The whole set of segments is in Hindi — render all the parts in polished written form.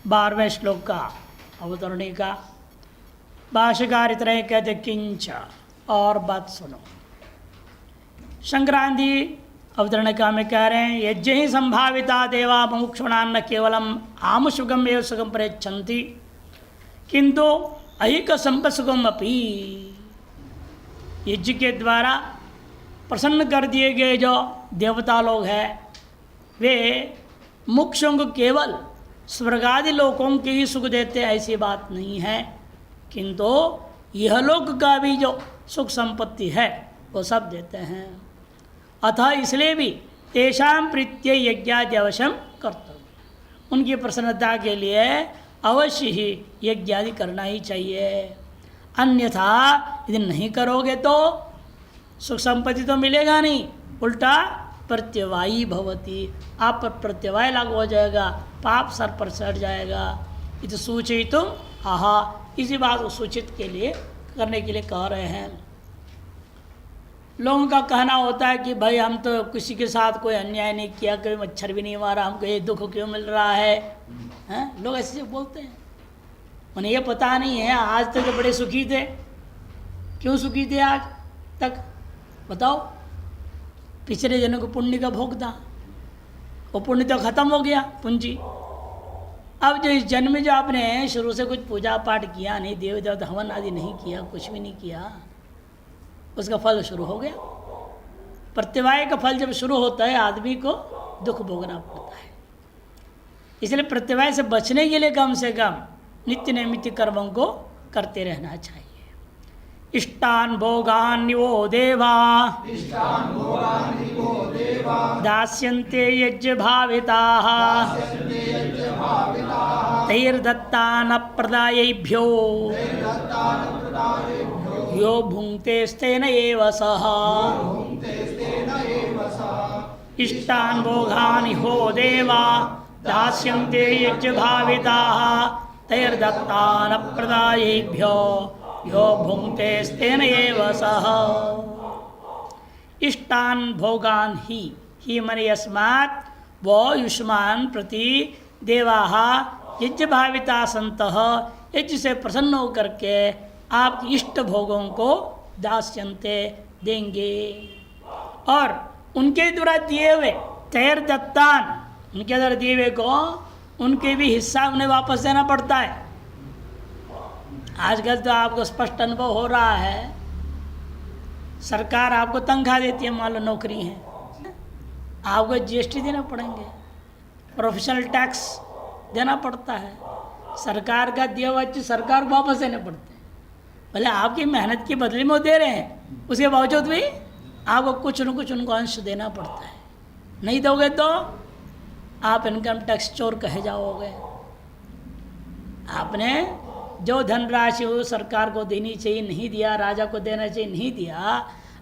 12वें श्लोक का अवतरणी का भाष्यकार इतना कहते किंच और बात सुनो। संक्रांति अवतरणिका में कह रहे हैं यज्ञ ही संभाविता देवा मुमुक्षुणान्न केवलम आमुषुगम एवं सुगम प्रयच्छन्ति किंतु अहिक संपसुगम अपी। यज्ञ के द्वारा प्रसन्न कर दिए गए जो देवता लोग हैं वे मुक्षुओं को केवल स्वर्गादि लोकों के ही सुख देते ऐसी बात नहीं है, किंतु यह लोक का भी जो सुख संपत्ति है वो सब देते हैं। अतः इसलिए भी तेषां प्रीत्य यज्ञादि अवश्यम कर्तव्य, उनकी प्रसन्नता के लिए अवश्य ही यज्ञ आदि करना ही चाहिए। अन्यथा यदि नहीं करोगे तो सुख संपत्ति तो मिलेगा नहीं, उल्टा प्रत्यवायी भवती, आप पर प्रत्यवाय लागू हो जाएगा, पाप सर पर चढ़ जाएगा। इस सूचितुम आहा, इसी बात को सूचित के लिए करने के लिए कह रहे हैं। लोगों का कहना होता है कि भाई हम तो किसी के साथ कोई अन्याय नहीं किया, कोई मच्छर भी नहीं मारा, हमको ये दुख क्यों मिल रहा है, हैं? लोग ऐसे बोलते हैं। उन्हें ये पता नहीं है आज तक तो बड़े सुखी थे, क्यों सुखी थे आज तक बताओ? पिछले जन्म को पुण्य का भोग था, वो पुण्य तो खत्म हो गया पूंजी। अब जो इस जन्म में जो आपने शुरू से कुछ पूजा पाठ किया नहीं, देव देवता हवन आदि नहीं किया, कुछ भी नहीं किया, उसका फल शुरू हो गया। प्रत्यवाय का फल जब शुरू होता है आदमी को दुख भोगना पड़ता है। इसलिए प्रत्यवाय से बचने के लिए कम से कम नित्य नैमित्य कर्मों को करते रहना चाहिए। इष्टान भोगान वो देवा दास्यन्ते यज्ञ भाविताः तैर्दत्तान प्रदायेभ्यो यो भुङ्क्ते स्तेन एव सः। इष्टान भोगान हो देवा दास्यन्ते यज्ञ भाविताः तैर्दत्तान प्रदायेभ्यो यो भुङ्क्ते स्तेन एव सः। इष्टान भोगान ही मने यस्मात् वो युष्मान प्रति देवाः यज्ञ भाविता संतः, यज्ञ से प्रसन्न होकर के आपके इष्ट भोगों को दास्यन्ते देंगे, और उनके द्वारा दिए हुए तैर दत्तान, उनके द्वारा दिए हुए को उनके भी हिस्सा उन्हें वापस देना पड़ता है। आजकल तो आपको स्पष्ट अनुभव हो रहा है, सरकार आपको तनख्वाह देती है, मान लो नौकरी है, आपको जीएसटी देना पड़ेंगे, प्रोफेशनल टैक्स देना पड़ता है, सरकार का दिया हुआ चीज सरकार को वापस देने पड़ते हैं। भले आपकी मेहनत के बदले में वो दे रहे हैं, उसके बावजूद भी आपको कुछ न कुछ उनको अंश देना पड़ता है। नहीं दोगे तो आप इनकम टैक्स चोर कहे जाओगे। आपने जो धनराशि वो सरकार को देनी चाहिए नहीं दिया, राजा को देना चाहिए नहीं दिया,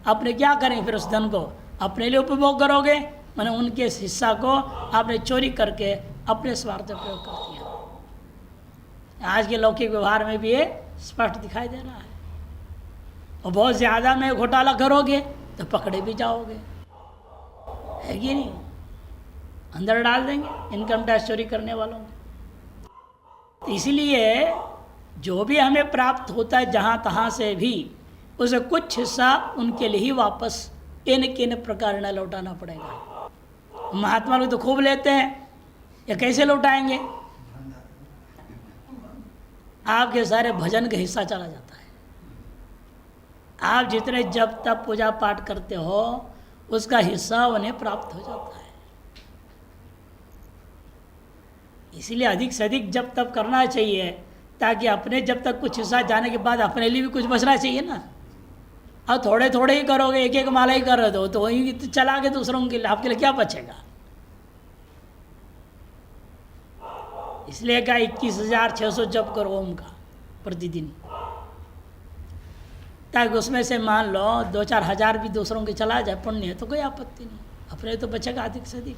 आपने क्या करेंगे फिर उस धन को? अपने लिए उपभोग करोगे, मैंने उनके हिस्सा को आपने चोरी करके अपने स्वार्थ में प्रयोग कर दिया। आज के लौकिक व्यवहार में भी ये स्पष्ट दिखाई दे रहा है। और बहुत ज़्यादा में घोटाला करोगे तो पकड़े भी जाओगे, है कि नहीं? अंदर डाल देंगे इनकम टैक्स चोरी करने वालों को। तो इसीलिए जो भी हमें प्राप्त होता है जहाँ तहाँ से भी, उसे कुछ हिस्सा उनके लिए ही वापस इन किन प्रकार न लौटाना पड़ेगा। महात्मा लोग तो खूब लेते हैं, या कैसे लौटाएंगे? आपके सारे भजन का हिस्सा चला जाता है। आप जितने जब तब पूजा पाठ करते हो उसका हिस्सा उन्हें प्राप्त हो जाता है। इसीलिए अधिक से अधिक जब तब करना चाहिए, ताकि अपने जब तक कुछ हिस्सा जाने के बाद अपने लिए भी कुछ बचना चाहिए ना। अब थोड़े थोड़े ही करोगे, एक एक माला ही कर रहे हो तो वही तो चला के दूसरों के लिए, आपके लिए क्या बचेगा? इसलिए क्या 21,600 जप करो ओम का प्रतिदिन, ताकि उसमें से मान लो 2-4 हज़ार भी दूसरों के चला जाए पुण्य है तो कोई आपत्ति नहीं, अपने तो बचेगा अधिक से अधिक।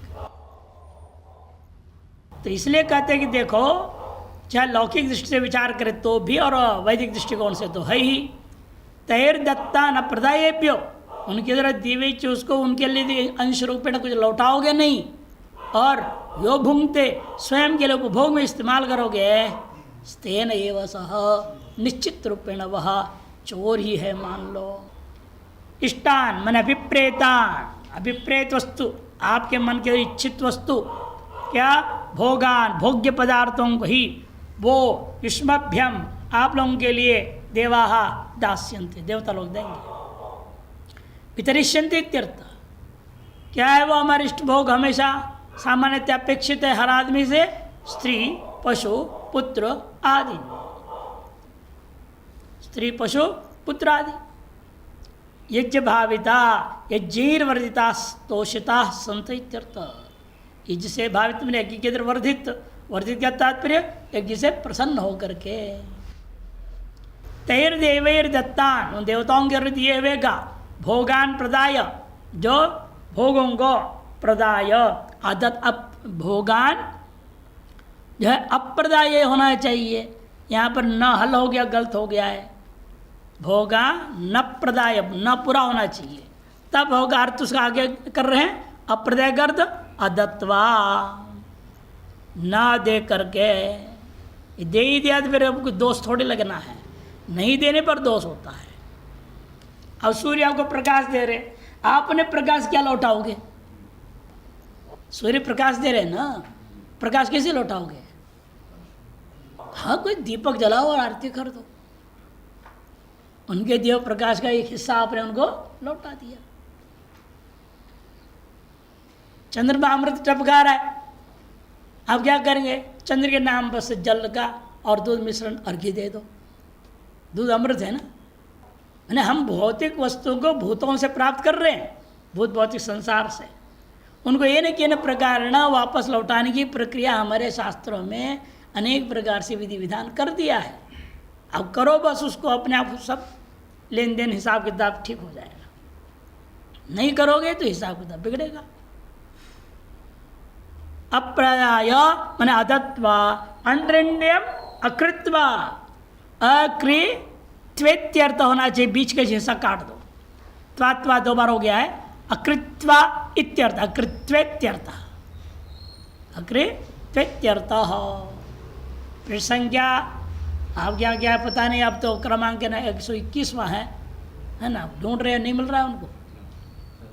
तो इसलिए कहते हैं कि देखो, चाहे लौकिक दृष्टि से विचार करें तो भी और वैदिक दृष्टिकोण से तो है ही। तैर दत्ता न प्रदायेभ्यो, उनके द्वारा दी हुई चीज को उनके लिए अंश रूपेण कुछ लौटाओगे नहीं, और यो भुंगते, स्वयं के लिए उपभोग में इस्तेमाल करोगे, स्तेन एव सह, निश्चित रूपेण वह चोर ही है मान लो। इष्टान मन अभिप्रेतान, अभिप्रेत वस्तु आपके मन के इच्छित वस्तु, क्या भोगान भोग्य पदार्थों को ही वो युष्मभ्यम आप लोगों के लिए देवाहा दास्यन्ते, देवता लोग देंगे। वितरिष्यन्ते इत्यर्थ, क्या है वो हमारे इष्ट भोग हमेशा सामान्यतः अपेक्षित है हर आदमी से, स्त्री पशु पुत्र आदि, स्त्री पशु पुत्र आदि। यज्ञ भाविता यज्ञर्वर्धिता तोषिता संत इत्यर्थ, यज्ञ से भावित मैंने यज्ञ के अंदर वर्धित, वर्धित का तात्पर्य यज्ञ से प्रसन्न होकर के। तैर्देवैर दत्तान, उन देवताओं के दिए हुए का भोगान प्रदाय, जो भोगों को प्रदाय आदत अप भोगान जो है अप्रदाय होना चाहिए, यहाँ पर न हल हो गया, गलत हो गया है। भोगा न प्रदाय, न पूरा होना चाहिए, तब होगा अर्थ उसका आगे कर रहे हैं अप्रदाय गर्द अदत्वा, ना दे करके। दे ही दिया तो फिर आपको दोष थोड़ी लगना है, नहीं देने पर दोष होता है। अब सूर्य आपको प्रकाश दे रहे, आपने प्रकाश क्या लौटाओगे? सूर्य प्रकाश दे रहे ना, प्रकाश कैसे लौटाओगे? हाँ, कोई दीपक जलाओ और आरती कर दो, उनके दिए प्रकाश का एक हिस्सा आपने उनको लौटा दिया। चंद्रमा अमृत टपका रहा है, आप क्या करेंगे? चंद्र के नाम पर से जल का और दूध मिश्रण अर्घ्य दे दो, दूध अमृत है ना। मैंने हम भौतिक वस्तुओं को भूतों से प्राप्त कर रहे हैं, भूत भौतिक संसार से, उनको ये न कि न प्रकार न वापस लौटाने की प्रक्रिया हमारे शास्त्रों में अनेक प्रकार से विधि विधान कर दिया है। अब करो बस उसको, अपने आप सब लेन देन हिसाब किताब ठीक हो जाएगा, नहीं करोगे तो हिसाब किताब बिगड़ेगा। अप्रदाय माने अदत्वा, अंड्रण्यम अकृत्वा, अकृत्वेत्यर्थ होना चाहिए, बीच के हिस्सा काट दो, त्वा दो बार हो गया है, अकृत्वा इत्यर्थ, अकृत्वेत्यर्थ, अकृत्वेत्यर्थ। फिर संख्या आप क्या क्या पता नहीं, अब तो क्रमांक 121वां है ना, ढूंढ रहे हैं, नहीं मिल रहा है उनको,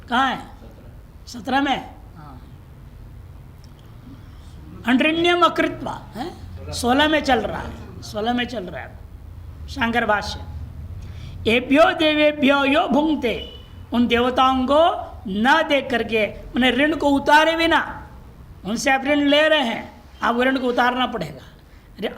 कहाँ है? 17 में। हाँ, अंड्रण्यम अकृत्वा है, 16 में चल रहा है, 16 में चल रहा है शंकर भाष्य। एभ्यो देवेभ्यो यो भुंगते, उन देवताओं को न दे करके, मैंने ऋण को उतारे बिना, उनसे आप ऋण ले रहे हैं, आप ऋण को उतारना पड़ेगा।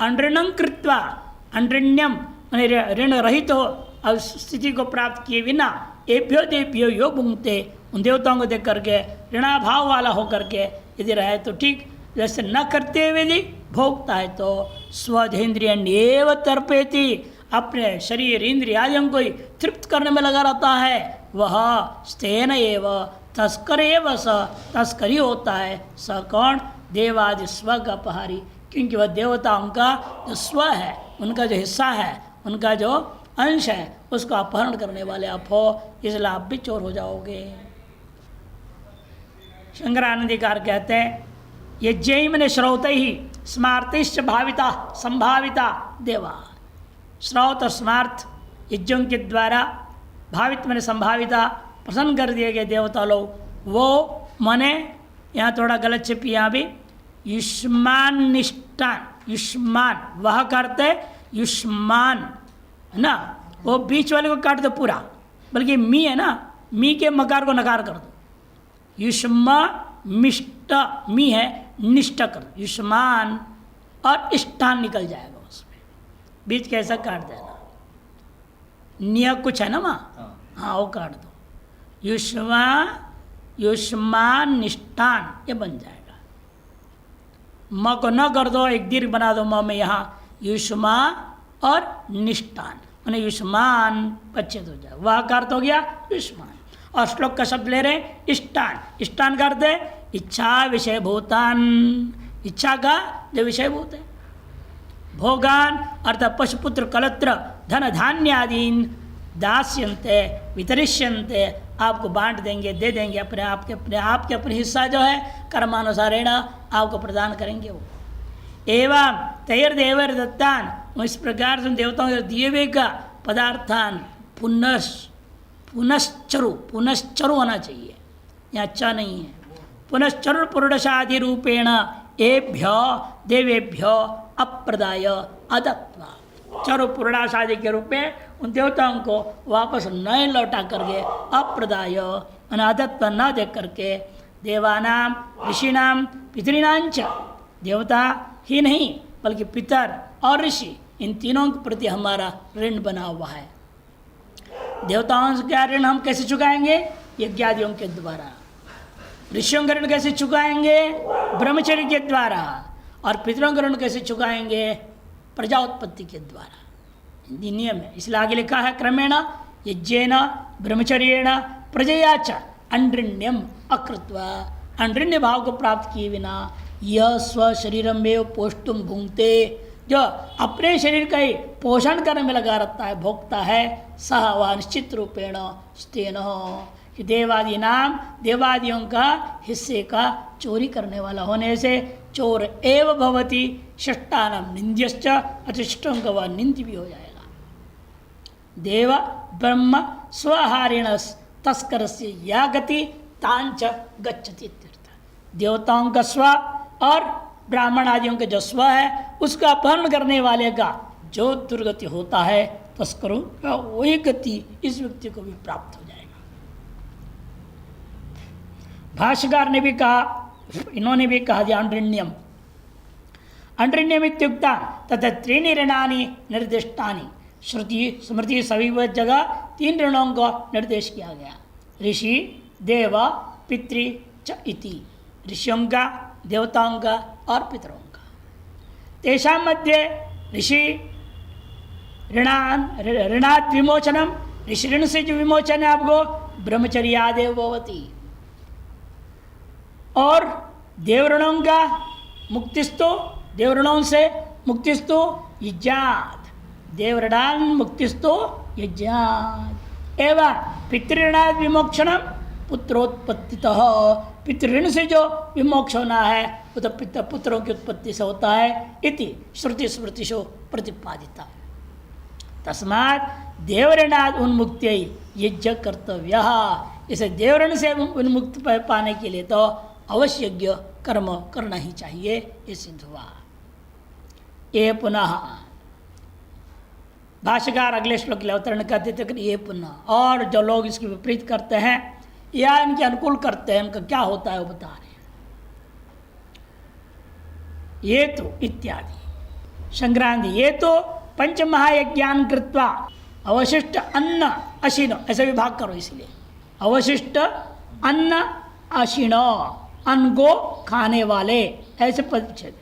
अंड्रणं कृत्वा, अंड्रण्यम मैंने ऋण रहित हो, अब स्थिति को प्राप्त किए बिना, एभ्यो देभ्यो यो भुंगते, उन देवताओं को देख करके ऋणाभाव वाला हो करके यदि रहे तो ठीक, जैसे न करते हुए यदि भोगता है तो स्वधेन्द्रियण्येव तर्पेति, अपने शरीर इंद्रिय आदियों को तृप्त करने में लगा रहता है, वह स्तेन एव तस्कर एव स, तस्करी होता है। स कौन? देवादि स्व का अपहारी, क्योंकि वह देवता उनका जो स्व है, उनका जो हिस्सा है, उनका जो अंश है, उसका अपहरण करने वाले आप हो, इसलिए आप भी चोर हो जाओगे। शंकरानंदीकार कहते हैं यज्ञ मैंने श्रौत ही स्मार्तिश्च भाविता संभाविता देवा, श्रौत और स्मार्थ यज्ञों के द्वारा भावित मैंने संभाविता प्रसन्न कर दिए गए देवता लोग, वो मने यहाँ थोड़ा गलत छिपी, यहाँ भी युष्मान निष्ठान, युष्मान वह करते युष्मान है ना, वो बीच वाले को काट दो पूरा, बल्कि मी है ना, मी के मकार को नकार कर दो, युष्मा मिष्ट मी है, निष्ठ कर दो, युष्मान और इष्टान निकल जाएगा उसमें, बीच कैसा काट देना, निय कुछ है ना वहाँ, हाँ वो काट दो, युष्मा युष्मान निष्ठान ये बन जाएगा। म को न कर दो, एक दीर्घ बना दो म में, यहाँ युष्मा और निष्ठान मैंने युष्मान पच्छेद हो जाए, वह का अर्थ हो गया युष्मान। और श्लोक का शब्द ले रहे हैं इष्टान, इष्टान का अर्थ है इच्छा विषय भूतान, इच्छा का जो विषय भूत है, भोगान अर्थात पशुपुत्र कलत्र धन धान्य आदीन दास्यन्ते वितरिष्यन्ते आपको बांट देंगे, दे देंगे, अपने अपने हिस्सा जो है कर्मानुसारेण आपको प्रदान करेंगे वो। एवं तैर्देवर दत्तान, इस प्रकार से देवताओं के दिए हुए का पदार्थान पुनश्चरु होना चाहिए, यह अच्छा नहीं है। पुनश्चरु पुरुषादि रूपेण एभ्यो देवेभ्यो अप्रदाय अदत्वा, चरु पुरुषादि के रूप में उन देवताओं को वापस न लौटा करके अप्रदाय अनादत्व न दे करके देवानाम ऋषिनाम पितृणांच, देवता ही नहीं बल्कि पितर और ऋषि इन तीनों के प्रति हमारा ऋण बना हुआ है। देवताओं से क्या ऋण हम कैसे चुकाएंगे? यज्ञादियों के द्वारा। ऋषियों का ऋण कैसे चुकाएंगे? ब्रह्मचर्य के द्वारा। और पितरों का ऋण कैसे चुकाएंगे? प्रजा उत्पत्ति के द्वारा। हिंदी नियम है, इसलिए आगे लिखा है क्रमेण यज्ञेन ब्रह्मचर्येण प्रजया च अंड्रिण्यम अकृत्वा, अंड्रिण्य भाव को प्राप्त किए बिना यह स्व शरीरम में पोष्टुम भूंगते, जो अपने शरीर का ही पोषण करने में लगा रहता है, भोगता है, सह व निश्चित रूपेण स्तेन, देवादि नाम देवादियों का हिस्से का चोरी करने वाला होने से चोर एव भवति षष्टानाम निंद्यश्च, अतिष्ठों का वह निंद्य भी हो जाएगा। देव ब्रह्म स्वहारिण तस्कर से या गति तांच गच्छति, देवताओं का स्व और ब्राह्मण आदियों का जो स्व है उसका अपहरण करने वाले का जो दुर्गति होता है, तस्करों का वही गति इस व्यक्ति को भी प्राप्त हो जाएगा। भाष्यकार ने भी कहा, इन्होंने भी कहा दिया अंड्रिण्यम, अंड्रिण्यम इत्युक्ता तथा त्रीणि ऋणानि निर्दिष्टानि, श्रुति स्मृति सभी जगह तीन ऋणों को निर्देश किया गया। ऋषि देव पितृ च इति, ऋषियों का, देवताओं का और पितरों का। तेषां मध्ये ऋषि ऋणात् विमोचनम, ऋषि ऋण से जो विमोचन है आपको ब्रह्मचर्यादेव भवति, और देवऋणों का मुक्तिस्तु, देवऋणों से मुक्तिस्तु यज्ञात्, देवऋणान् मुक्तिस्तु यज्ञात्, एवं पितृणात् विमोक्षणम पुत्रोत्पत्तितः, पितृऋण से जो विमोक्ष होना है वो तो पुत्रों की उत्पत्ति से होता है। इति श्रुति स्मृतिषु प्रतिपादिता। तस्मात् देवऋणात् उन्मुक्त्यै यज्ञ कर्तव्यः, इसे देवऋण से उन्मुक्त पाने के लिए तो अवश्य यज्ञ कर्म करना ही चाहिए, ये सिद्ध हुआ। ये पुनः भाष्यकार अगले श्लोक के लिए अवतरण करते थे कि ये पुनः, और जो लोग इसके विपरीत करते हैं या इनके अनुकूल करते हैं उनका क्या होता है वो बता रहे हैं। ये तो इत्यादि संक्रांति, ये तो पंच महायज्ञान कृत्वा अवशिष्ट अन्न अशीनो, ऐसे विभाग करो, इसलिए अवशिष्ट अन्न अशीनो, अन्न को खाने वाले, ऐसे परिच्छेद।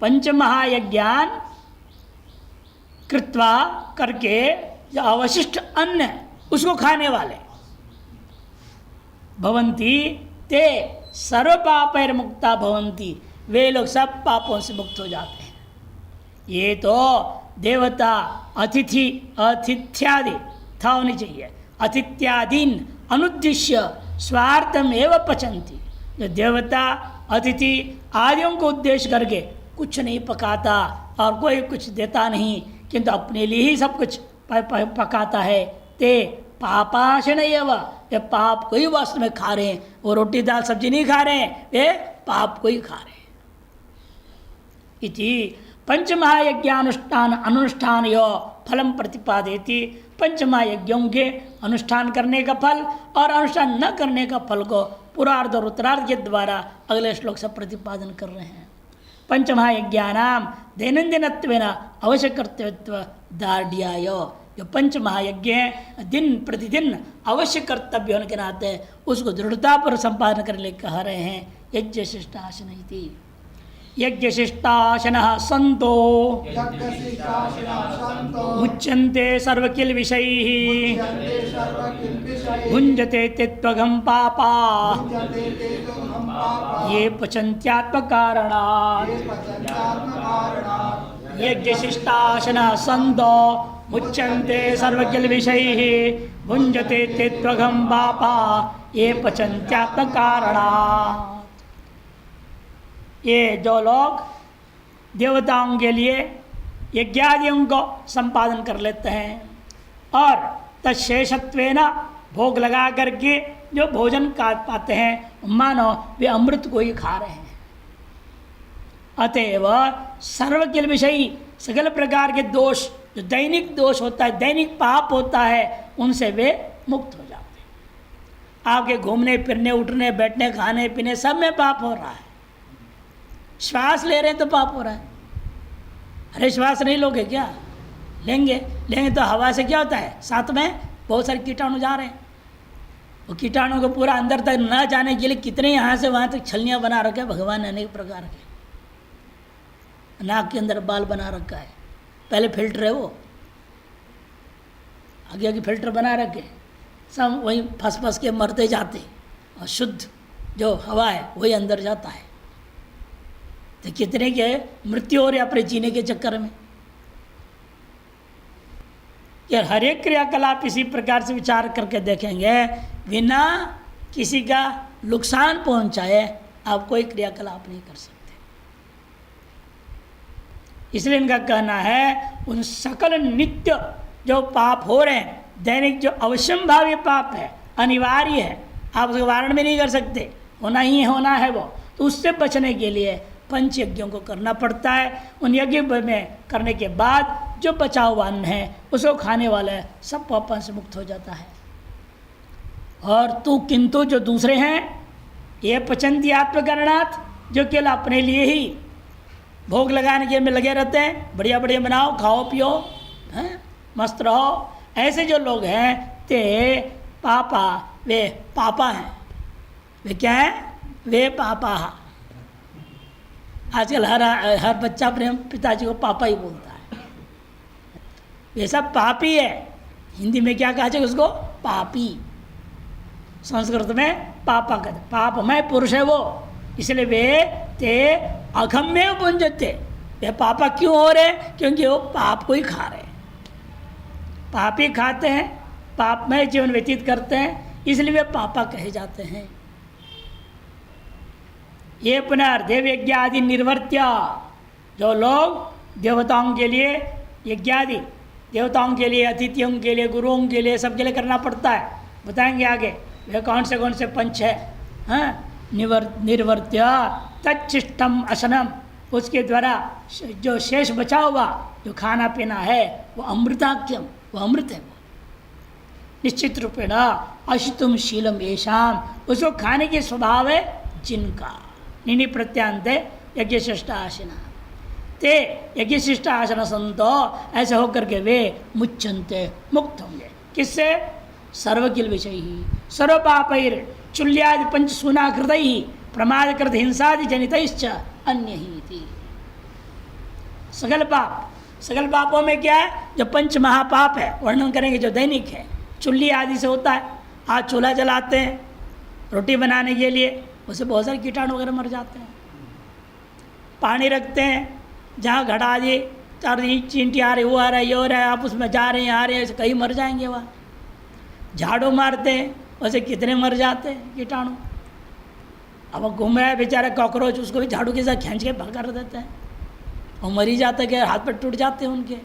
पंच महायज्ञान कृत्वा करके जो अवशिष्ट अन्न है उसको खाने वाले, भवंती ते सर्व पापैर मुक्ता भवंती, वे लोग सब पापों से मुक्त हो जाते हैं। ये तो देवता अतिथि अतिथ्यादि था होनी चाहिए, अतिथ्यादीन अनुद्देश्य स्वार्थम एवं पचंती, जो देवता अतिथि आदियों को उद्देश्य करके कुछ नहीं पकाता और कोई कुछ देता नहीं, किंतु अपने लिए ही सब कुछ पकाता है, ते पापाशण एवं, वे पाप को ही वास्तव में खा रहे हैं, वो रोटी दाल सब्जी नहीं खा रहे हैं, वे पाप को ही खा रहे हैं। इति पंच महायज्ञानुष्ठान अनुष्ठान यो फलम प्रतिपादेति, पंच महायज्ञों के अनुष्ठान करने का फल और अनुष्ठान न करने का फल को पूर्वार्ध और उत्तरार्ध के द्वारा अगले श्लोक से प्रतिपादन कर रहे हैं। पंच महायज्ञानाम दैनंदिनत्वेन अवश्य कर्तव्यत्व दार्ढ्याय, जो पंच महायज्ञ दिन प्रतिदिन अवश्य कर्तव्य होने के नाते उसको दृढ़ता पर संपादन करने लिए कह रहे हैं। यज्ञ शिष्टासन इति, यज्ञ शिष्टासनः संतो मुच्यन्ते सर्वकिल विषयैः भुञ्जते ते त्वगं पापा ये पचन्त्यात्मकारणात्। यज्ञ शिष्टासनः संतो मुच्यन्ते सर्वकिल्बिषैः भुञ्जते ते त्वघं पापा ये पचन्त्यात्मकारणात्। ये जो लोग देवताओं के लिए यज्ञादियों को संपादन कर लेते हैं और तत्शेषत्वेन भोग लगा करके जो भोजन का पाते हैं, मानो वे अमृत को ही खा रहे हैं। अतएव सर्वकिल्बिषयी सकल प्रकार के दोष, जो दैनिक दोष होता है, दैनिक पाप होता है, उनसे वे मुक्त हो जाते हैं। आपके घूमने फिरने, उठने बैठने, खाने पीने सब में पाप हो रहा है। श्वास ले रहे हैं तो पाप हो रहा है। अरे श्वास नहीं लोगे क्या? लेंगे तो हवा से क्या होता है, साथ में बहुत सारे कीटाणु जा रहे हैं। वो कीटाणु को पूरा अंदर तक न जाने के लिए कितने यहाँ से वहाँ तक छलनियाँ बना रखे भगवान ने, अनेक प्रकार के। नाक के अंदर बाल बना रखा है, पहले फिल्टर है वो, आगे आगे फिल्टर बना रखे, सब वही फंस के मरते जाते, और शुद्ध जो हवा है वही अंदर जाता है। तो कितने के मृत्यु हो रही अपने जीने के चक्कर में। यार हर एक क्रियाकलाप इसी प्रकार से विचार करके देखेंगे, बिना किसी का नुकसान पहुंचाए आप कोई क्रियाकलाप नहीं कर सकते। इसलिए इनका कहना है उन सकल नित्य जो पाप हो रहे हैं, दैनिक जो अवश्यंभावी पाप है, अनिवार्य है, आप उसके वारण में नहीं कर सकते, होना ही होना है वो, तो उससे बचने के लिए पंच यज्ञों को करना पड़ता है। उन यज्ञ में करने के बाद जो बचा हुआ अन्न है उसको खाने वाला है सब पापों से मुक्त हो जाता है। और तो किंतु जो दूसरे हैं ये पचन्ति आत्मकरणात्, जो केवल अपने लिए ही भोग लगाने के में लगे रहते हैं, बढ़िया बढ़िया बनाओ, खाओ पियो, हैं, मस्त रहो, ऐसे जो लोग हैं ते पापा, वे पापा हैं। वे क्या हैं? वे पापा। आजकल हर बच्चा अपने पिताजी को पापा ही बोलता है। ये सब पापी है। हिंदी में क्या कहा जाए उसको? पापी। संस्कृत में पापा कहते, पापमय पुरुष है वो, इसलिए वे ते अघम्य पुंजते। वे पापा क्यों हो रहे? क्योंकि वो पाप को ही खा रहे हैं। पापी खाते हैं, पापमय जीवन व्यतीत करते हैं, इसलिए वे पापा कहे जाते हैं। ये पुनर्देव यज्ञ आदि निर्वर्त्य, जो लोग देवताओं के लिए यज्ञादि, देवताओं के लिए, अतिथियों के लिए, गुरुओं के लिए, सबके लिए करना पड़ता है। बताएंगे आगे वे कौन से पंच है। हाँ, निर्वर्त्य तच्चिष्टम असनम, उसके द्वारा जो शेष बचा हुआ जो खाना पीना है वो अमृताख्यम, वो अमृत है। वो निश्चित रूपेण अशितुम शीलम येषाम, उसको खाने के स्वभाव है जिनका। निनी प्रत्यांत यज्ञशिष्ट आसना ते यज्ञशिष्ट आसन संतो, ऐसे होकर के वे मुच्यन्ते, मुक्त होंगे। किससे? सर्वकिल विषय ही सर्व पापैर चुल्यादि पंच सूनाकृत ही प्रमादकृत हिंसादि जनितश्च अन्य ही थी। सकल पाप, सकल पापों में क्या है? जो पंच महापाप है, वर्णन करेंगे, जो दैनिक है, चुल्ली आदि से होता है। आज चूल्हा जलाते हैं रोटी बनाने के लिए, उससे बहुत सारे कीटाणु वगैरह मर जाते हैं। पानी रखते हैं, जहाँ घड़ा आदि चार चींटी आ रही, वो आ रहा है, ये हो रहा है, आप उसमें जा रहे हैं, आ रहे हैं, कहीं मर जाएंगे वहाँ। झाड़ू मारते हैं, वैसे कितने मर जाते हैं कीटाणु। अब वो घूम रहा है बेचारा कॉकरोच, उसको भी झाड़ू के साथ खींच के भगा कर देते हैं, वो मर ही जाते हैं, हाथ पैर टूट जाते हैं उनके।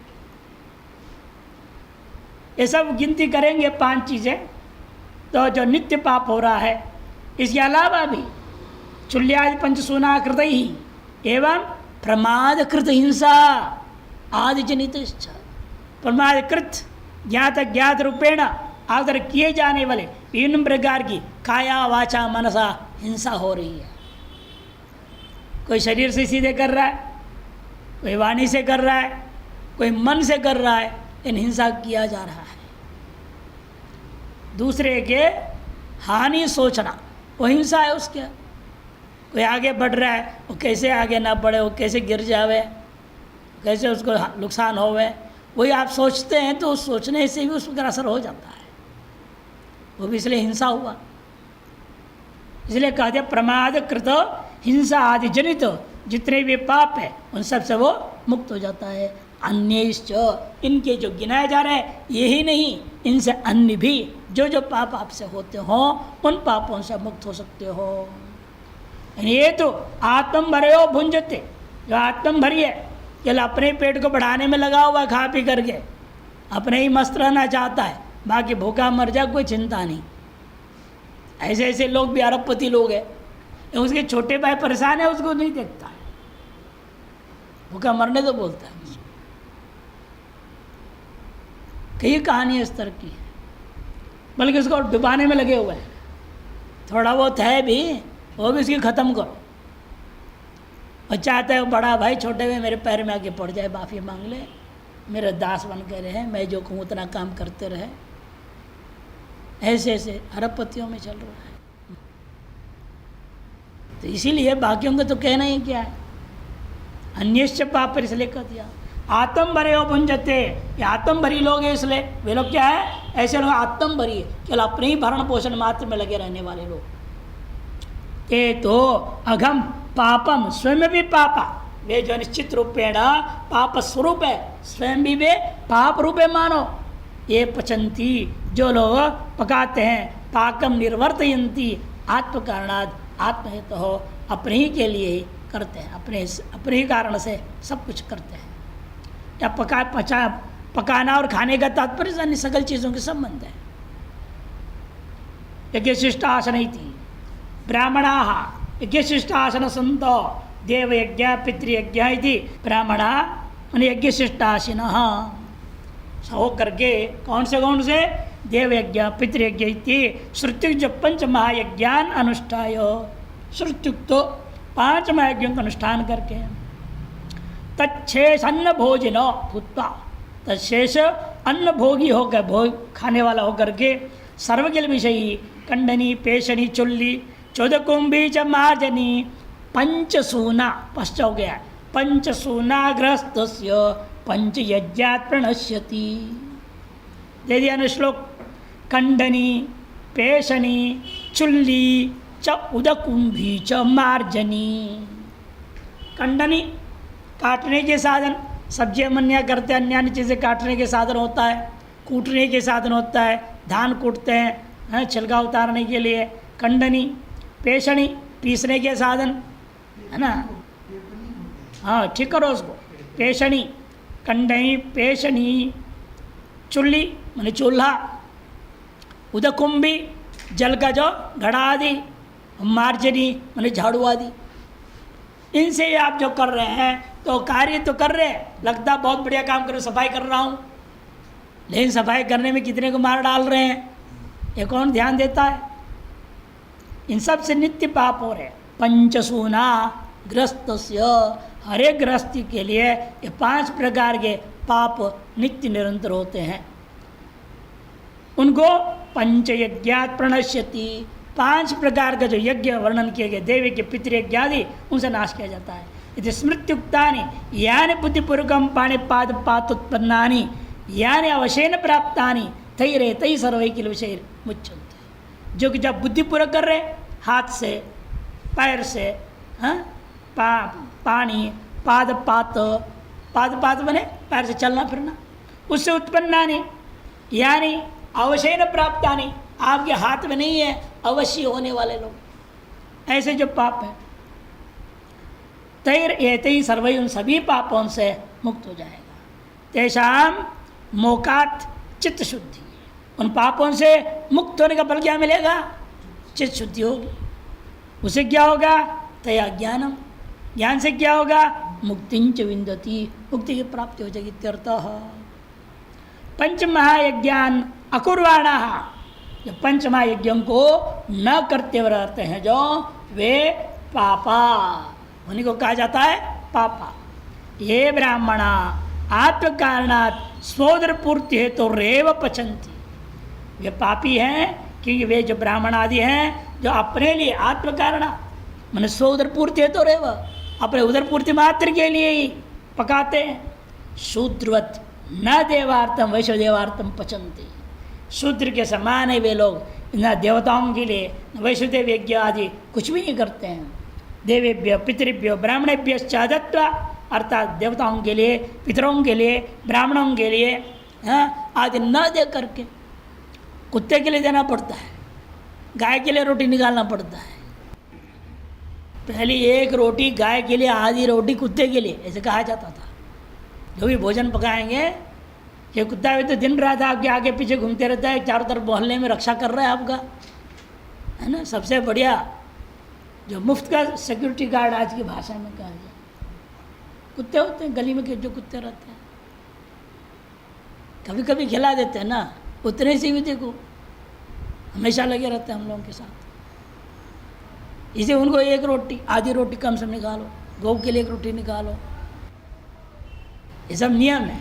ये सब गिनती करेंगे 5 चीज़ें, तो जो नित्य पाप हो रहा है। इसके अलावा भी चुल्यादि पंचसूनाकृत ही एवं प्रमादकृत हिंसा आदि जनित, प्रमादकृत ज्ञात ज्ञात रूपेण आदर किए जाने वाले विभिन्न प्रकार की काया वाचा मनसा हिंसा हो रही है। कोई शरीर से सीधे कर रहा है, कोई वाणी से कर रहा है, कोई मन से कर रहा है, इन हिंसा किया जा रहा है। दूसरे के हानि सोचना वो हिंसा है उसके। कोई आगे बढ़ रहा है, वो कैसे आगे ना बढ़े, वो कैसे गिर जावे, कैसे उसको नुकसान होवे, वही आप सोचते हैं, तो उस सोचने से भी उस पर असर हो जाता है, वो भी इसलिए हिंसा हुआ। इसलिए कहते प्रमाद कृत हिंसा आदि जनित जितने भी पाप है उन सब से वो मुक्त हो जाता है। अन्यश्च, इनके जो गिनाए जा रहे हैं यही नहीं, इनसे अन्य भी जो जो पाप आपसे होते हो उन पापों से मुक्त हो सकते हो। ये तो आत्म भरे भुंजते, जो आत्म भरी है केवल अपने पेट को बढ़ाने में लगा हुआ, खा पी करके अपने ही मस्त रहना चाहता है, बाकी भूखा मर जा कोई चिंता नहीं। ऐसे ऐसे लोग भी अरबपति लोग हैं, उसके छोटे भाई परेशान है उसको नहीं देखता है, भूखा मरने तो बोलता है। कई कहानी इस तरह की है, बल्कि उसको डुबाने में लगे हुए हैं। थोड़ा बहुत है भी, वो भी उसकी ख़त्म करो। और चाहता है बड़ा भाई छोटे में मेरे पैर में आके पड़ जाए, माफ़ी मांग ले, मेरे दास बन के रहे, मैं जो कहूँ उतना काम करते रहे। ऐसे ऐसे अरबपतियों में चल रहा है। तो इसीलिए बाकियों को तो कहना ही क्या है, अन्यश्च पाप पर इसलिए कह दिया। आत्म भरे हो भुंजते, ये आत्म भरी लोग हैं, इसलिए वे लोग क्या है, ऐसे लोग आत्म भरी है, केवल अपने ही भरण पोषण मात्र में लगे रहने वाले लोग। ये तो अघम पापम, स्वयं भी पापा, वे जो निश्चित रूपेण पाप स्वरूप है, स्वयं भी वे पाप रूप है मानो। ये पचंती, जो लोग पकाते हैं, पाकम निर्वर्तयंती आत्म कारणाद, आत्महेतु हो, अपने ही के लिए ही करते हैं, अपने ही कारण से सब कुछ करते हैं। या पकाना और खाने का तात्पर्य अन्य सकल चीज़ों के संबंध है। यज्ञशिष्टासन थी ब्राह्मणा, यज्ञशिष्टासन संतो देवयज्ञ पितृयज्ञ इति ब्राह्मणा यज्ञशिष्टाशिन हो करके कौन से देवयज्ञ पितृयज्ञ इति श्रुत्युक्त जो पंच महायज्ञान अनुष्ठाय, श्रुत्युक्त तो 5 महायज्ञों का अनुष्ठान करके तच्छेष अन्न भोजनो भूतवा, तच्छेष अन्न भोगी होकर, भोग खाने वाला होकर के सर्वकिल विषयी कंडनी पेशनी चुल्ली चौदकुंभी च मार्जनी पंचसूना, पश्च हो गया, पंचसूनाग्रस्त पंचयज्ञात् प्रणश्यति। दे दिया न श्लोक, कंडनी पेशनी चुल्ली च उदकुंभी च मार्जनी। कंडनी काटने के साधन, सब्जियां मन्या करते हैं, अन्य अन्य चीज़ें काटने के साधन होता है, कूटने के साधन होता है, धान कूटते हैं छिलका उतारने के लिए। कंडनी, पेशनी पीसने के साधन है ना, हाँ ठीक करो उसको, पेशनी, कंडनी पेशनी, चुल्ली माने चूल्हा, उदकुंभी जल का जो घड़ा आदि, मार्जनी माने झाड़ू आदि। इनसे आप जो कर रहे हैं तो कार्य तो कर रहे हैं, लगता बहुत बढ़िया काम कर रहे, सफाई कर रहा हूँ, लेकिन सफाई करने में कितने को मार डाल रहे हैं, ये कौन ध्यान देता है। इन सब से नित्य पाप हो रहे हैं। पंचसूना ग्रस्तस्य, हर एक गृहस्थी के लिए ये 5 प्रकार के पाप नित्य निरंतर होते हैं। उनको पंचयज्ञात् प्रणश्यति, 5 प्रकार का जो यज्ञ वर्णन किए गए, देवयज्ञ पितृयज्ञ आदि, उनसे नाश किया जाता है। यदि स्मृत्युक्तानि यानि बुद्धिपूर्वकम पाणिपाद पातोत्पन्नानि यानि अवशेन प्राप्तानि तैरे तई सर्वै किल विषय मुच्यन्ते। जो कि जब बुद्धिपूर्वक कर रहे, हाथ से पैर से, पानी पाद पात बने पैर से चलना फिरना, उससे उत्पन्नानि यानी अवशेन प्राप्तानि, आपके हाथ में नहीं है, अवश्य होने वाले लोग, ऐसे जो पाप है, तैर एतई सर्वै, उन सभी पापों से मुक्त हो जाएगा। तेषाम मोकात चित्त शुद्धि, उन पापों से मुक्त होने का फल क्या मिलेगा, चित्त शुद्धि होगी। उसे क्या होगा, तया ज्ञानम, ज्ञान से क्या होगा, मुक्तिंच विंदति, मुक्ति की प्राप्ति हो जाएगी। इत्यर्थः पंच महायज्ञान अकुर्वाणा, जो पंच महायज्ञों को न करते हुए रहते हैं जो, वे पापा, उन्हीं को कहा जाता है पापा। ये ब्राह्मणा आत्म कारणात् स्वोदर पूर्ति है तो रेव पचंती, वे पापी हैं क्योंकि वे जो ब्राह्मण आदि हैं जो अपने लिए आत्म कारण मैंने स्वोदर पूर्ति है तो रेव, अपने उदर पूर्ति मात्र के लिए ही पकाते हैं। शूद्रवत न देवार्थम वैश्व देवार्थम पचंती, शूद्र के समान है वे लोग, न देवताओं के लिए न वैष्णदेव यज्ञ आदि कुछ भी नहीं करते हैं। देवेभ्य पितृभ्यो ब्राह्मणेभ्य दत्वा, अर्थात देवताओं के लिए, पितरों के लिए, ब्राह्मणों के लिए आदि न दे करके कुत्ते के लिए देना पड़ता है, गाय के लिए रोटी निकालना पड़ता है। पहली एक रोटी गाय के लिए, आधी रोटी कुत्ते के लिए, ऐसे कहा जाता था। जो भी भोजन पकाएंगे, ये कुत्ता भी तो दिन रात आपके आगे पीछे घूमते रहता है, चारों तरफ मोहल्ले में रक्षा कर रहा है आपका, है ना। सबसे बढ़िया जो मुफ्त का सिक्योरिटी गार्ड आज की भाषा में कहा जाए कुत्ते होते हैं, गली में जो कुत्ते रहते हैं। कभी कभी खिला देते हैं ना, उतने से भी देखो हमेशा लगे रहते हैं हम लोगों के साथ। इसे उनको एक रोटी, आधी रोटी कम से निकालो, गौ के लिए एक रोटी निकालो, ये सब नियम है।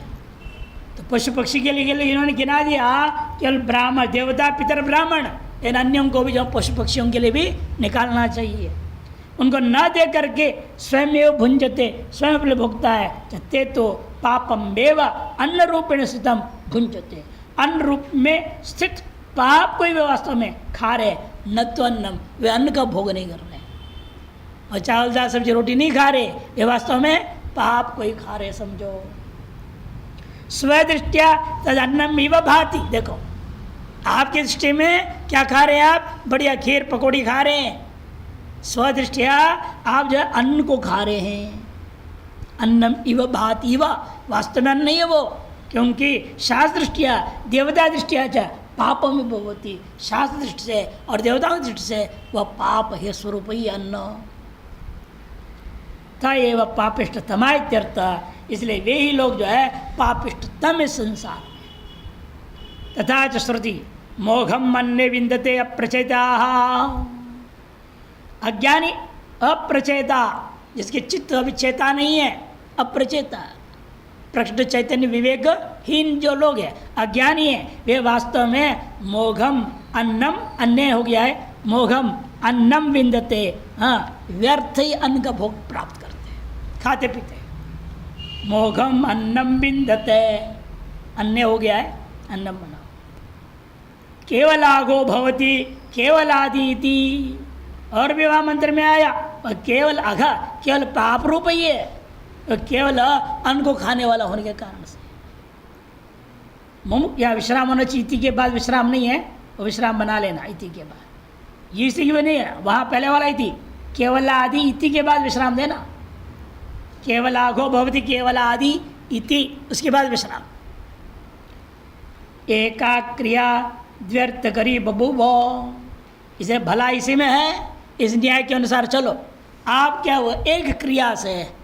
तो पशु पक्षी के लिए इन्होंने गिना दिया केवल ब्राह्मण, देवता, पितर, ब्राह्मण, इन अन्यों को भी जो पशु पक्षियों के लिए भी निकालना चाहिए। उनको न दे करके स्वयं एवं भुंजते, स्वयं अपने भुगता है। ते तो पापम बेवा अन्न रूपेण स्थितम भुंजते, अन्न रूप में स्थित पाप कोई वे वास्तव में खा रहे, न तो अन्नम, वे अन्न का भोग नहीं कर रहे, और चावल दाल सब्जी रोटी नहीं खा रहे, वे वास्तव में पाप कोई खा रहे समझो। स्वदृष्टिया तद अन्नम इव भाति, देखो आपकी दृष्टि में क्या खा रहे हैं आप, बढ़िया खीर पकौड़ी खा रहे हैं, स्वदृष्टिया आप जो है अन्न को खा रहे हैं। अन्नम इव भाति, इव वास्तव में अन्न नहीं है वो, क्योंकि शास्त्र दृष्टिया देवता दृष्टिया च पापम भवति, शास्त्र दृष्टि से और देवताओं की दृष्टि से वह पाप है स्वरूप ही अन्न। था एव पापिष्टतमा इत्यर्थ, इसलिए वे ही लोग जो है पापिष्टतम इस संसार में। तथा च श्रुति मोघम अन्य विंदते अप्रचेता, अज्ञानी अप्रचेता, जिसके चित्त अभी चेता नहीं है, अप्रचेता, प्रकृत चैतन्य विवेकहीन जो लोग हैं, अज्ञानी है, वे वास्तव में मोघम अन्नम, अन्य हो गया है, मोघम अन्नम विंदते, हाँ व्यर्थ ही अन्न का भोग प्राप्त करते हैं, खाते पीते हैं। मोघम अन्नम विंदते, अन्य हो गया है, अन्नम बनाओ। केवलागो भवति केवलादीति, और विवाह मंत्र में आया, और केवल अघा केवल पाप रूप ही है, तो केवल अन्न को खाने वाला होने के कारण से। या विश्राम होना चाहिए, इति के बाद विश्राम नहीं है, वो विश्राम बना लेना इति के बाद, ये इसी की नहीं है, वहाँ पहले वाला इति, केवल आदि इति के बाद विश्राम देना, केवल आघो भवति केवल आदि इति, उसके बाद विश्राम। एका क्रिया व्यर्थ करी बबूवो, इसे भला इसी में है, इस न्याय के अनुसार चलो, आप क्या वो एक क्रिया से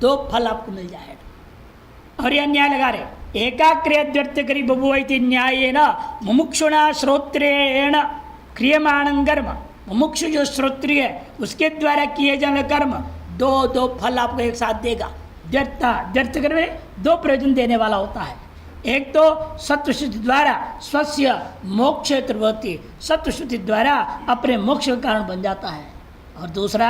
दो फल आपको मिल जाएगा। और यह न्याय लगा रहे, एका क्रिया व्यर्थ करी बबूव इति न्यायेन मुमुक्षुणा श्रोत्रेण क्रियमाणं कर्म, मुमुक्षु जो श्रोत्रिय है उसके द्वारा किए जाने कर्म दो दो फल आपको एक साथ देगा। व्यर्थ कर्म में दो प्रयोजन देने वाला होता है। एक तो सत्वशुद्धि द्वारा स्वस्य मोक्ष त्रिवती, सत्वशुद्धि द्वारा अपने मोक्ष का कारण बन जाता है, और दूसरा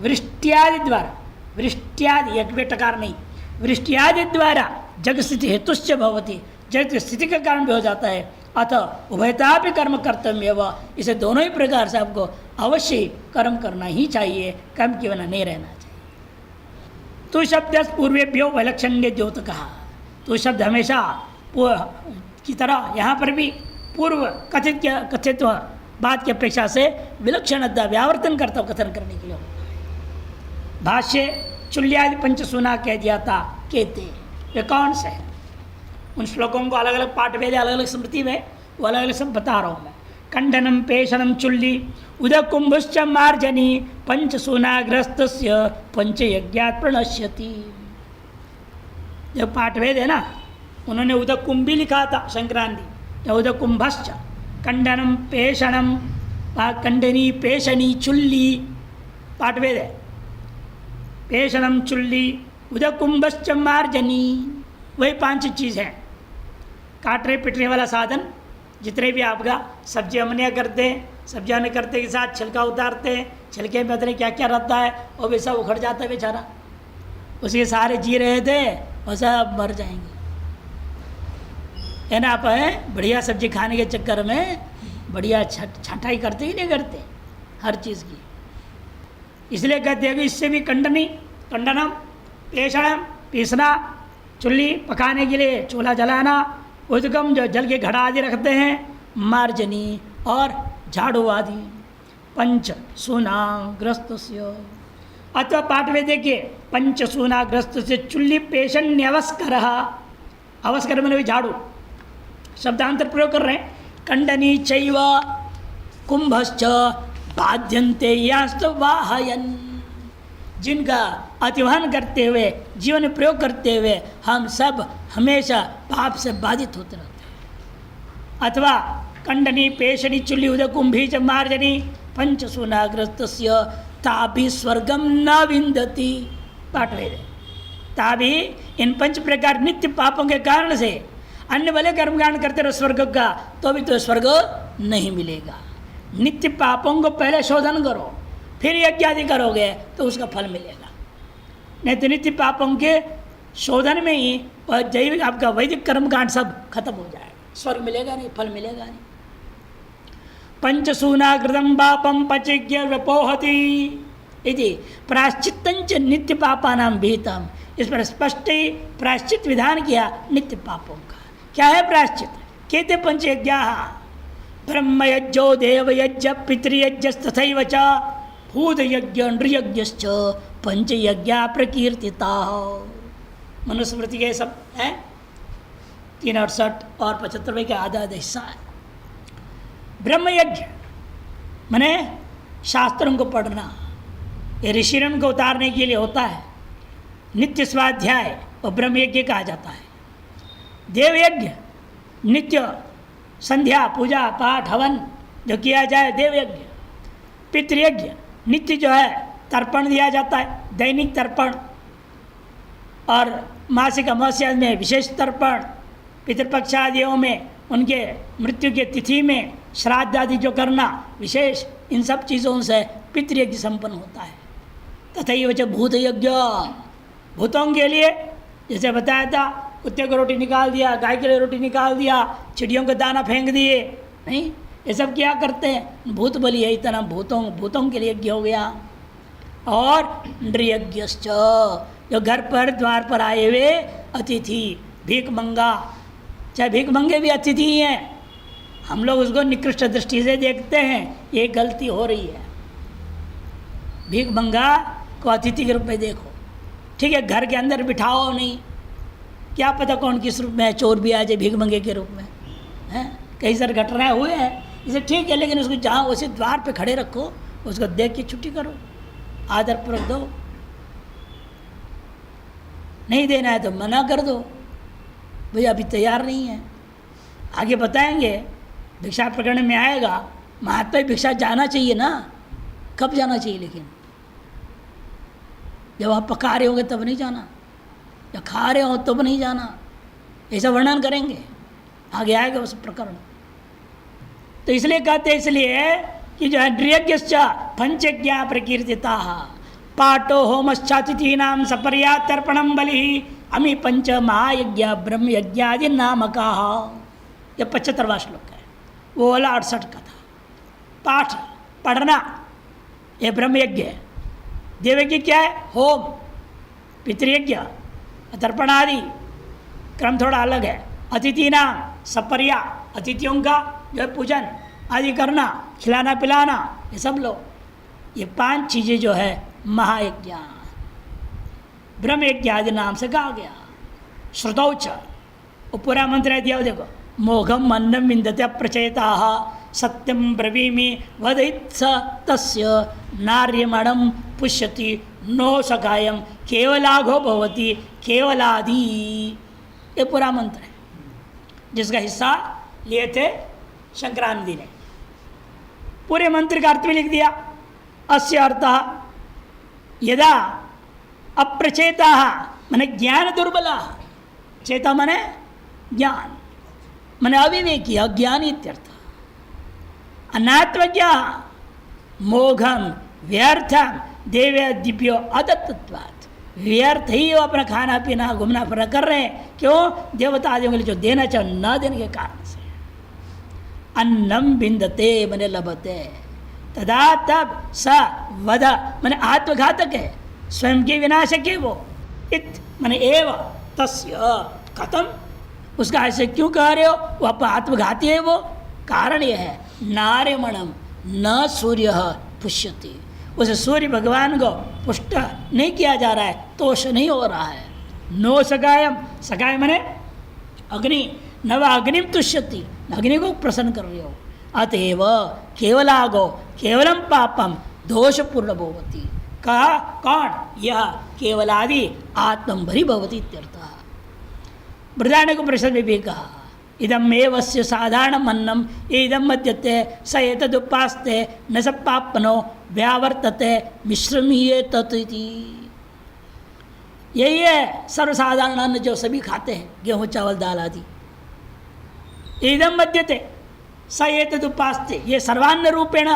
वृष्टियादि द्वारा, वृष्टियादि एक बेटकार नहीं, वृष्टियादि द्वारा जग स्थिति हेतुश्च भवति, जग की स्थिति का कारण भी हो जाता है। अतः उभयता भी कर्म कर्तव्य व, इसे दोनों ही प्रकार से आपको अवश्य कर्म करना ही चाहिए, कर्म के बिना नहीं रहना चाहिए। तो शब्द पूर्वेभ्यो विलक्षण द्योत कहा, तो शब्द हमेशा की तरह यहाँ पर भी पूर्व कथित बात की अपेक्षा से विलक्षण व्यावर्तन करता कथन करने के लिए होता है। भाष्य चुल्यादि पंचसूना कह दिया था, कहते वे कौन से हैं, उन श्लोकों को अलग अलग पाठ वेद अलग अलग स्मृति में वो अलग अलग सब बता रहा हूँ मैं। खंडनम पेशनम चुल्ली उदक कुंभश्च मार्जनी पंचसूनाग्रस्तस्य पंचयज्ञात् प्रणश्यति। जब पाठ वेद है ना, उन्होंने उदक कुंभ भी लिखा था संक्रांति, या उदक कुंभश्च, खंडनम पेशनम, खंडनी पेशनी चुल्ली, पाठ वेद है, पेशनम चुल्ली उदक कुंभश्च मार्जनी, वही पांच चीज़ हैं। काटने पिटने वाला साधन, जितने भी आपका सब्जी अमनिया करते हैं, सब्जी अमनिया करते के साथ छिलका उतारते हैं, छिलके में पता क्या क्या रहता है, और वैसा उखड़ जाता है बेचारा, उसके सारे जी रहे थे और सब मर जाएंगे, है ना। आप बढ़िया सब्जी खाने के चक्कर में बढ़िया छटाई करते ही नहीं करते हर चीज़ की, इसलिए कहते हैं कि इससे भी खंडनम पेषणम पीसना, चुल्ली पकाने के लिए चूल्हा जलाना, उद्गम जो जल के घड़ा आदि रखते हैं, मार्जनी और झाड़ू आदि, पंच सूनाग्रस्त अथवा पाठ में देखिए पंच सूनाग्रस्त से चुल्ली पेषण्य अवस्कर, अवस्कर मैंने भी झाड़ू शब्दांतर प्रयोग कर रहे हैं। खंडनी चैव कुंभश्च बाध्यन्ते यास्त वाहयन, जिनका अतिवहन करते हुए जीवन में प्रयोग करते हुए हम सब हमेशा पाप से बाधित होते रहते हैं। अथवा खंडनी पेषणी चुल्ली उदय कुंभी च मार्जनी पंच सूनाग्रस्त ताभी स्वर्गम न विंदती, पाठ वेद। ताभी इन पंच प्रकार नित्य पापों के कारण से अन्य भले कर्मकांड करते रहो स्वर्ग का, तो भी तो स्वर्ग नहीं मिलेगा। नित्य पापों को पहले शोधन करो, फिर यज्ञ आदि करोगे तो उसका फल मिलेगा। नहीं तो नित्य पापों के शोधन में ही वह जैविक आपका वैदिक कर्मकांड सब खत्म हो जाएगा, स्वर्ग मिलेगा नहीं, फल मिलेगा नहीं। पंचसूनाकृतम पापम पचिज्ञ व्यपोहति इति प्राश्चित्तंच नित्य पापानां विहितम, इस पर स्पष्ट ही प्राश्चित विधान किया नित्य पापों का। क्या है प्राश्चित? कहते पंचयज्ञाः ब्रह्मयज्ञो देवयज्ञ पितृयज्ञस्तथैव च भूतयज्ञ नृयज्ञश्च पंचयज्ञा प्रकीर्तिताः। मनुस्मृति के सब हैं 368 और 75वें के आधा हिस्सा है। ब्रह्मयज्ञ माने शास्त्रों को पढ़ना, ये ऋषिरन को उतारने के लिए होता है। नित्य स्वाध्याय और ब्रह्मयज्ञ कहा जाता है। देवयज्ञ नित्य संध्या पूजा पाठ हवन जो किया जाए देवयज्ञ। पितृयज्ञ नित्य जो है तर्पण दिया जाता है, दैनिक तर्पण और मासिक अमावस्या में विशेष तर्पण, पितृपक्ष आदियों में उनके मृत्यु के तिथि में श्राद्ध आदि जो करना विशेष, इन सब चीज़ों से पितृयज्ञ संपन्न होता है। तथैव च भूतयज्ञ, भूतों के लिए जैसे बताया था, कुत्ते को रोटी निकाल दिया, गाय के लिए रोटी निकाल दिया, चिड़ियों को दाना फेंक दिए, नहीं ये सब क्या करते हैं? भूत बलि है, इतना भूतों के लिए यज्ञ हो गया। और नृयज्ञश्च, जो घर पर द्वार पर आए हुए अतिथि, भीख मंगा, चाहे भीख मंगे भी अतिथि ही हैं, हम लोग उसको निकृष्ट दृष्टि से देखते हैं, ये गलती हो रही है। भीख मंगा को अतिथि के रूप में देखो, ठीक है, घर के अंदर बिठाओ नहीं, क्या पता कौन किस रूप में है, चोर भी आ जाए भीख मंगे के रूप में, हैं कई सारे घटनाएं हुए हैं, इसे ठीक है, लेकिन उसको जहाँ उसे द्वार पे खड़े रखो, उसको देख के छुट्टी करो, आदरपूर्वक दो। नहीं देना है तो मना कर दो, भैया अभी तैयार नहीं है। आगे बताएंगे, भिक्षा प्रकरण में आएगा, महात्मा भिक्षा जाना चाहिए ना, कब जाना चाहिए? लेकिन जब आप पका रहे होंगे तब नहीं जाना, या खा रहे हो तब नहीं जाना, ऐसा वर्णन करेंगे, आगे आएगा उस प्रकरण। तो इसलिए कहते, इसलिए कि जो है नृयज्ञश्च पंचज्ञा प्रकीर्तिता पाठो होमश्चातिथीनां सपर्या तर्पणम बलि अमी पंच महायज्ञ ब्रह्म यज्ञादि नामका। यह 75वां श्लोक है, वो वाला 68 का था। पाठ पढ़ना ये ब्रह्म यज्ञ है। देवयज्ञ क्या है? होम, पितृयज्ञ, तर्पण आदि क्रम थोड़ा अलग है। अतिथि नाम सपर्या, अतिथियों का जो है पूजन आदि करना, खिलाना पिलाना, ये सब लोग, ये 5 चीज़ें जो है महायज्ञ ब्रह्म यज्ञ आदि नाम से कहा गया। श्रुतौच, वो पूरा मंत्र है दिया, देखो, मोघम अन्नम विंदते प्रचेता सत्यम ब्रवीमि वदित स तस्य नार्यमणम पुष्यति नो सकायम केवलाघो भवति केवलादि। ये पूरा मंत्र है, जिसका हिस्सा लिए थे शंकरानंदी ने। पूरे मंत्र का अर्थ भी लिख दिया। अस्य अर्थः यदा अप्रचेता माने ज्ञान दुर्बला, चेता माने ज्ञान, माने अविवेकी अज्ञानी इत्यर्थ। अनात्मज्ञ मोघम व्यर्थम देव्य दिव्यो अदत्तत्वात्, व्यर्थ ही वो अपना खाना पीना घूमना फिरना कर रहे हैं। क्यों? देवता आदियों के लिए जो देना चाहिए न देने के कारण से। अन्नम बिंदते मने लभते, तदा तब स वध मैंने आत्मघातक है, स्वयं के विनाशक है वो। इत मैंने एव तस्य कथम, उसका ऐसे क्यों कह रहे हो, वो आत्मघाती है वो। कारण यह है नार्यमणम न सूर्य पुष्यति, उसे सूर्य भगवान को पुष्ट नहीं किया जा रहा है, तोष नहीं हो रहा है। नो सगायम, सगाय मने अग्नि, नव अग्निम तुष्यति, अग्नि को प्रसन्न कर रहे हो। अतएव केवलागो केवलम पापम दोषपूर्ण भवति, कहा कौन, यह केवलादि आत्मभरी भवति इत्यर्थः। बृहदारण्यक उपनिषद में भी कहा इदम एवस्य साधारणम अन्नम इदम मद्यते स एतदुपास्ते न स पापनो व्यावर्तते मिश्रमीये तत्ति। यही है सर्वसाधारण अन्न जो सभी खाते हैं, गेहूँ चावल दाल आदि। इदम मद्यते स एतदुपास्ते, ये सर्वान्न रूपेण,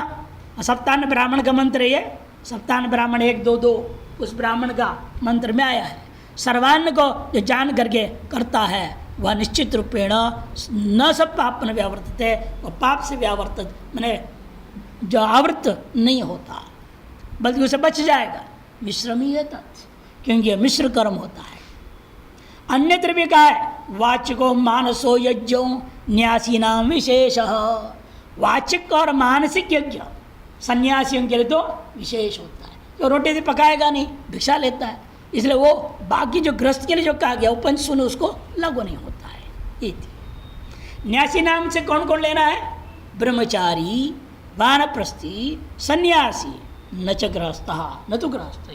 सप्तान्न ब्राह्मण का मंत्र है, सप्तान्न ब्राह्मण 1 2 2 उस ब्राह्मण का मंत्र में आया है। सर्वान्न को जो जान करके करता है वह निश्चित रूपेण न सब पाप न व्यावर्तते, वह पाप से व्यावर्तित मैंने जो आवृत नहीं होता, बल्कि उसे बच जाएगा। मिश्रमी है तत्, क्योंकि यह मिश्र कर्म होता है। अन्यत्र भी कहा है वाचिको मानसो यज्ञो न्यासी नाम विशेष, वाचिक और मानसिक यज्ञ सन्यासियों के लिए तो विशेष होता है। जो रोटी भी पकाएगा नहीं, भिक्षा लेता है, इसलिए वो बाकी जो गृहस्थ के लिए जो कहा गया वो पंचसून उसको लागू नहीं होता है। ये न्यासी नाम से कौन कौन लेना है, ब्रह्मचारी, वानप्रस्थी, सन्यासी, न च गृहस्थ न तो गृहस्थ।